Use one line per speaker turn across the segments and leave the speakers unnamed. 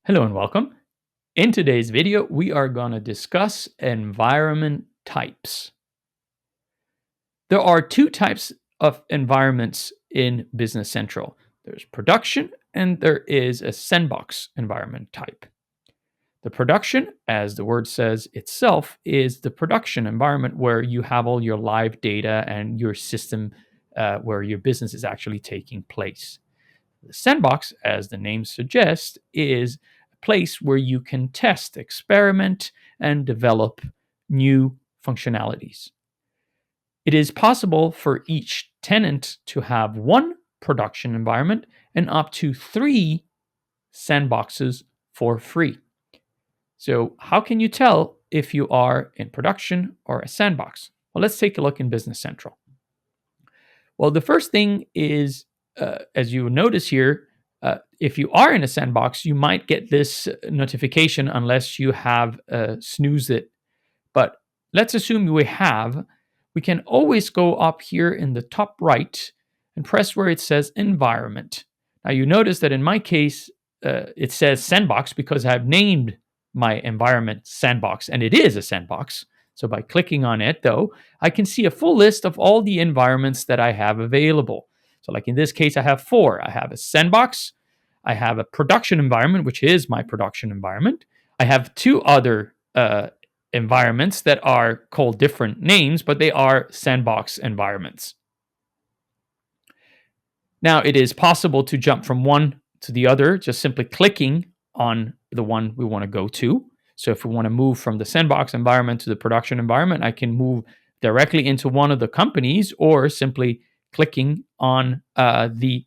Hello and welcome. In today's video, we are going to discuss environment types. There are two types of environments in Business Central. There's production and there is a sandbox environment type. The production, as the word says itself, is the production environment where you have all your live data and your system where your business is actually taking place. The sandbox, as the name suggests, is a place where you can test, experiment, and develop new functionalities. It is possible for each tenant to have one production environment and up to 3 sandboxes for free. So, how can you tell if you are in production or a sandbox? Well, let's take a look in Business Central. Well, the first thing is, as you notice here, if you are in a sandbox, you might get this notification unless you have snoozed it. But let's assume we have. We can always go up here in the top right and press where it says environment. Now you notice that in my case, it says sandbox because I've named my environment sandbox, and it is a sandbox. So by clicking on it, though, I can see a full list of all the environments that I have available. So like in this case, I have 4. I have a sandbox, I have a production environment, which is my production environment. I have 2 other environments that are called different names, but they are sandbox environments. Now, it is possible to jump from one to the other, just simply clicking on the one we want to go to. So if we want to move from the sandbox environment to the production environment, I can move directly into one of the companies or simply clicking on the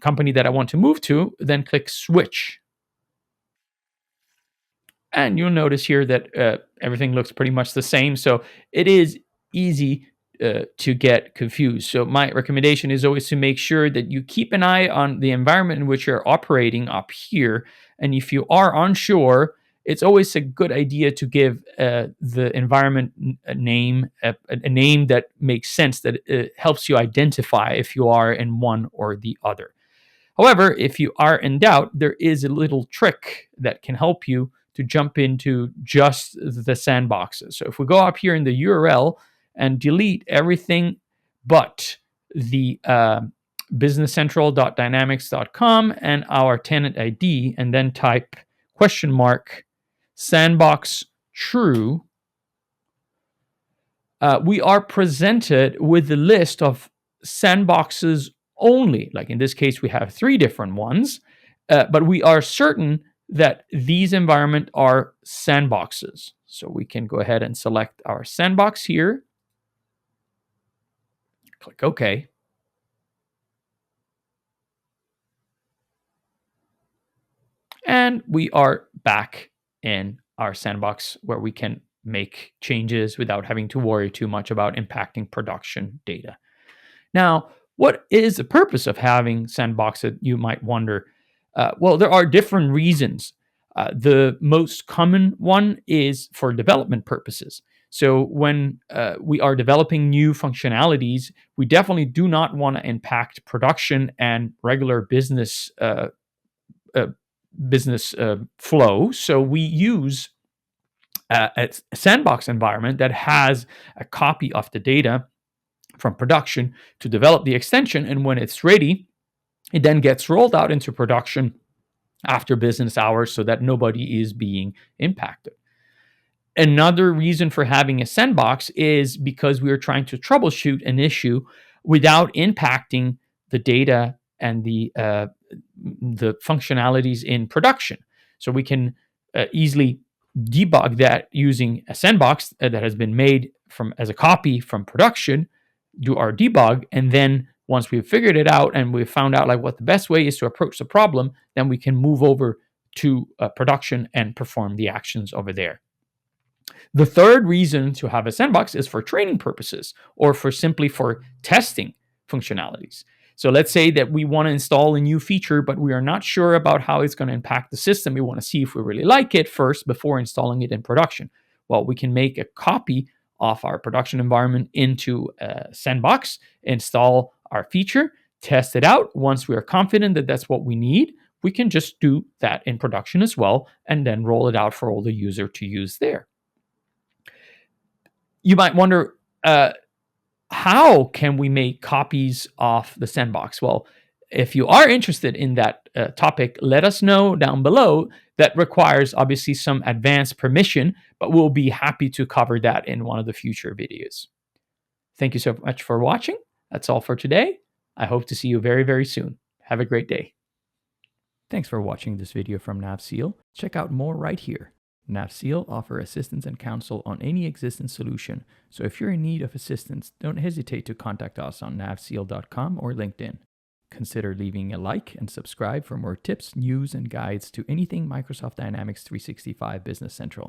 company that I want to move to, then click switch. And you'll notice here that everything looks pretty much the same. So it is easy to get confused. So my recommendation is always to make sure that you keep an eye on the environment in which you're operating up here. And if you are unsure, it's always a good idea to give the environment a name that makes sense, that helps you identify if you are in one or the other. However, if you are in doubt, there is a little trick that can help you to jump into just the sandboxes. So if we go up here in the URL and delete everything but the businesscentral.dynamics.com and our tenant ID, and then type $sandbox true, we are presented with the list of sandboxes only. Like in this case, we have 3 different ones, but we are certain that these environments are sandboxes. So we can go ahead and select our sandbox here. Click OK. And we are back in our sandbox where we can make changes without having to worry too much about impacting production data. Now, what is the purpose of having sandboxes, you might wonder? Well, there are different reasons. The most common one is for development purposes. So when we are developing new functionalities, we definitely do not want to impact production and regular business flow. So we use a sandbox environment that has a copy of the data from production to develop the extension. And when it's ready, it then gets rolled out into production after business hours so that nobody is being impacted. Another reason for having a sandbox is because we are trying to troubleshoot an issue without impacting the data and the functionalities in production. So we can easily debug that using a sandbox that has been made as a copy from production, do our debug, and then once we've figured it out and we've found out like what the best way is to approach the problem, then we can move over to production and perform the actions over there. The third reason to have a sandbox is for training purposes or simply for testing functionalities. So let's say that we want to install a new feature, but we are not sure about how it's going to impact the system. We want to see if we really like it first before installing it in production. Well, we can make a copy of our production environment into a sandbox, install our feature, test it out. Once we are confident that that's what we need, we can just do that in production as well and then roll it out for all the user to use there. You might wonder, how can we make copies of the sandbox? Well, if you are interested in that topic, let us know down below. That requires obviously some advanced permission, but we'll be happy to cover that in one of the future videos. Thank you so much for watching. That's all for today. I hope to see you very, very soon. Have a great day. Thanks for watching this video from NAV SEAL. Check out more right here. NAV SEAL offer assistance and counsel on any existing solution. So if you're in need of assistance, don't hesitate to contact us on navseal.com or LinkedIn. Consider leaving a like and subscribe for more tips, news, and guides to anything Microsoft Dynamics 365 Business Central.